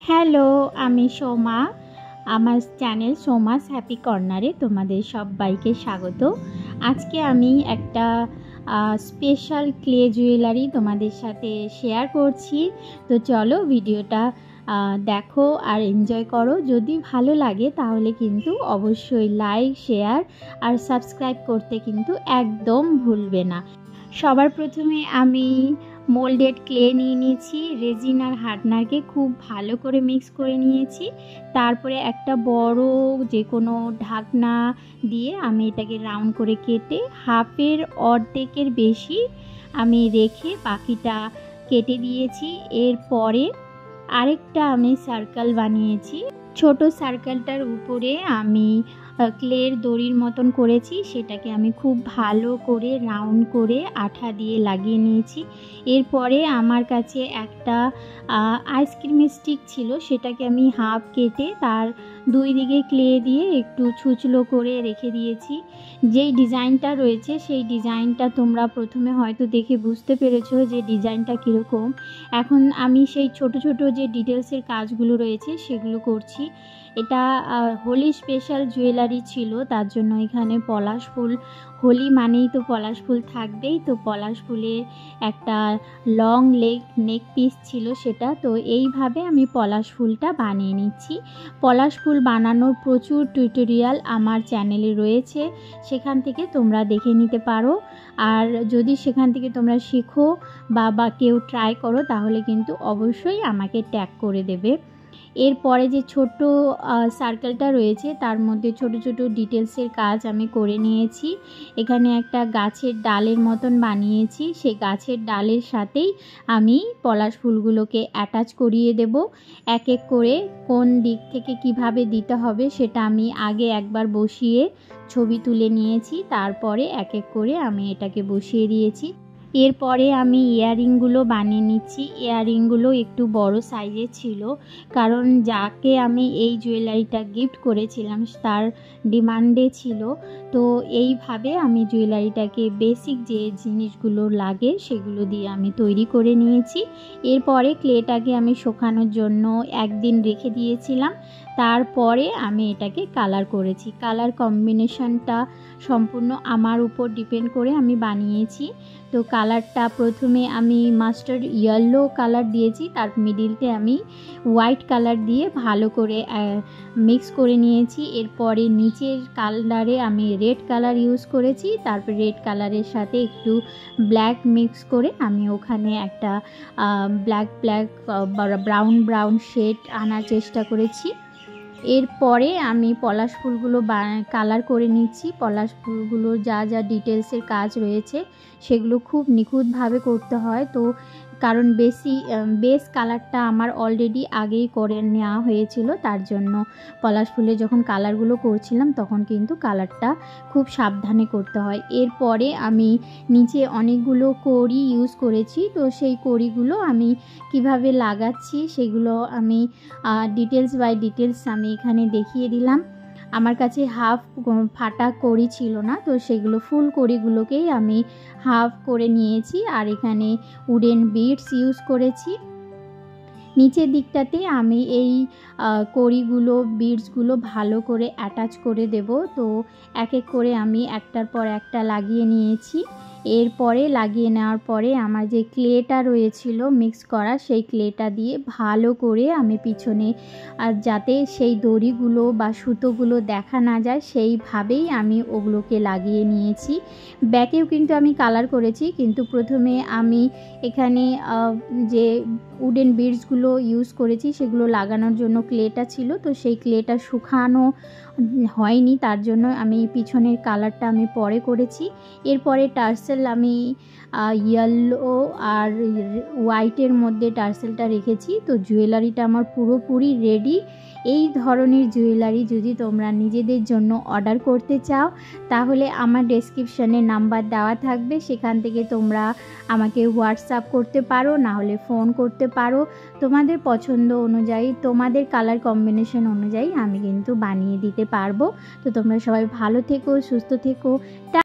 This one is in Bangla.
হ্যালো, আমি সোমা। আমার চ্যানেল সোমাস হ্যাপি কর্নারে তোমাদের সবাইকে স্বাগত। আজকে আমি একটা স্পেশাল ক্লে জুয়েলারি তোমাদের সাথে শেয়ার করছি। তো চলো ভিডিওটা দেখো আর এনজয় করো। যদি ভালো লাগে তাহলে কিন্তু অবশ্যই লাইক, শেয়ার আর সাবস্ক্রাইব করতে কিন্তু একদম ভুলবে না। সবার প্রথমে আমি মোল্ডেড ক্লে নিয়ে নিয়েছি, রেজিন আর হার্ডনারকে খুব ভালো করে মিক্স করে নিয়েছি। তারপরে একটা বড় যে কোনো ঢাকনা দিয়ে আমি এটাকে রাউন্ড করে কেটে হাফের অর্ধেকের বেশি আমি রেখে বাকিটা কেটে দিয়েছি। এরপরে আরেকটা আমি সার্কেল বানিয়েছি। ছোট সার্কেলটার উপরে আমি ক্লের দড়ির মতন করেছি, সেটাকে আমি খুব ভালো করে রাউন্ড করে আঠা দিয়ে লাগিয়ে নিয়েছি। এরপরে আমার কাছে একটা আইসক্রিমের স্টিক ছিল, সেটাকে আমি হাফ কেটে তার দুই দিকে ক্লে দিয়ে একটু ছুঁচলো করে রেখে দিয়েছি। যেই ডিজাইনটা রয়েছে সেই ডিজাইনটা তোমরা প্রথমে হয়তো দেখে বুঝতে পেরেছো যে ডিজাইনটা কীরকম। এখন আমি সেই ছোট ছোট যে ডিটেলসের কাজগুলো রয়েছে সেগুলো করছি। এটা হোলি স্পেশাল জুয়েলারি ছিল, তার জন্য এখানে পলাশ ফুল, হোলি মানেই তো পলাশ ফুল থাকবেই। তো পলাশ ফুলের একটা লং নেক পিস ছিল সেটা। তো এইভাবে আমি পলাশ ফুলটা বানিয়ে নিচ্ছি। পলাশ ফুল বানানোর প্রচুর টিউটোরিয়াল আমার চ্যানেলে রয়েছে, সেখান থেকে তোমরা দেখে নিতে পারো। আর যদি সেখান থেকে তোমরা শেখো বা কেউ ট্রাই করো তাহলে কিন্তু অবশ্যই আমাকে ট্যাগ করে দেবে। এরপরে যে ছোট সার্কেলটা রয়েছে তার মধ্যে ছোট ছোট ডিটেলসের কাজ আমি করে নিয়েছি। এখানে একটা গাছের ডালের মতন বানিয়েছি, সেই গাছের ডালের সাথেই আমি পলাশ ফুলগুলোকে অ্যাটাচ করিয়ে দেব। এক এক করে কোন দিক থেকে কিভাবে দিতে হবে সেটা আমি আগে একবার বসিয়ে ছবি তুলে নিয়েছি, তারপরে এক এক করে আমি এটাকে বসিয়ে দিয়েছি। এরপরে আমি ইয়াররিংগুলো বানিয়ে নিচ্ছি। ইয়াররিংগুলো একটু বড় সাইজের ছিল, কারণ যাকে আমি এই জুয়েলারিটা গিফট করেছিলাম তার ডিমান্ডে ছিল। তো এইভাবে আমি জুয়েলারিটাকে বেসিক যে জিনিসগুলো লাগে সেগুলো দিয়ে আমি তৈরি করে নিয়েছি। এরপরে ক্লেটাকে আমি শুকানোর জন্য একদিন রেখে দিয়েছিলাম, তারপরে আমি এটাকে কালার করেছি। কালার কম্বিনেশনটা সম্পূর্ণ আমার উপর ডিপেন্ড করে আমি বানিয়েছি। তো কালারটা প্রথমে আমি মাস্টার্ড ইয়েলো কালার দিয়েছি, তার মিডিলতে আমি হোয়াইট কালার দিয়ে ভালো করে মিক্স করে নিয়েছি। এরপরে নিচের কালারে আমি রেড কালার ইউজ করেছি, তারপর রেড কালারের সাথে একটু ব্ল্যাক মিক্স করে আমি ওখানে একটা ব্ল্যাক ব্রাউন শেড আনার চেষ্টা করেছি। এরপরে আমি পলাশ ফুলগুলো কালার করে নিচ্ছি। পলাশ ফুলগুলো যা যা ডিটেলসের কাজ রয়েছে সেগুলো খুব নিখুঁতভাবে করতে হয়। তো কারণ বেস কালারটা আমার অলরেডি আগেই করে নেওয়া হয়েছিল, তার জন্য পলাশ ফুলে যখন কালারগুলো করছিলাম তখন কিন্তু কালারটা খুব সাবধানে করতে হয়। এরপরে আমি নিচে অনেকগুলো কড়ি ইউজ করেছি, তো সেই কড়িগুলো আমি কিভাবে লাগাচ্ছি সেগুলো আমি ডিটেলস বাই ডিটেলস আমি এখানে দেখিয়ে দিলাম। আমার কাছে হাফ ফাটা কড়ি ছিল না, তো সেগুলো ফুল কড়িগুলোকেই আমি হাফ করে নিয়েছি। আর এখানে উডেন বিডস ইউজ করেছি। নিচের দিকটাতে আমি এই কড়িগুলো বিডসগুলো ভালো করে অ্যাটাচ করে দেব। তো এক এক করে আমি একটার পর একটা লাগিয়ে নিয়েছি। এরপরে লাগিয়ে নেওয়ার পরে আমার যে ক্লেটা রয়েছিল মিক্স করা, সেই ক্লেটা দিয়ে ভালো করে আমি পিছনে যাতে সেই দড়িগুলো বা সুতোগুলো দেখা না যায় সেইভাবেই আমি ওগুলোকে লাগিয়ে নিয়েছি। ব্যাকেও কিন্তু আমি কালার করেছি, কিন্তু প্রথমে আমি এখানে যে উডেন বিডসগুলো ইউজ করেছি সেগুলো লাগানোর জন্য ক্লেটা ছিল, তো সেই ক্লেটা শুকানো হয়নি, তার জন্য আমি পিছনের কালারটা আমি পরে করেছি। এরপরে টার্সেল আমি ইয়েলো আর হোয়াইটের মধ্যে টার্সেলটা রেখেছি। তো জুয়েলারিটা আমার পুরোপুরি রেডি। এই ধরনের জুয়েলারি যদি তোমরা নিজেদের জন্য অর্ডার করতে চাও তাহলে আমার ডেসক্রিপশানে নাম্বার দেওয়া থাকবে, সেখান থেকে তোমরা আমাকে হোয়াটসঅ্যাপ করতে পারো, না হলে ফোন করতে পারো। তোমাদের পছন্দ অনুযায়ী, তোমাদের কালার কম্বিনেশন অনুযায়ী আমি কিন্তু বানিয়ে দিতে পারবো। তো তোমরা সবাই ভালো থেকো, সুস্থ থেকো।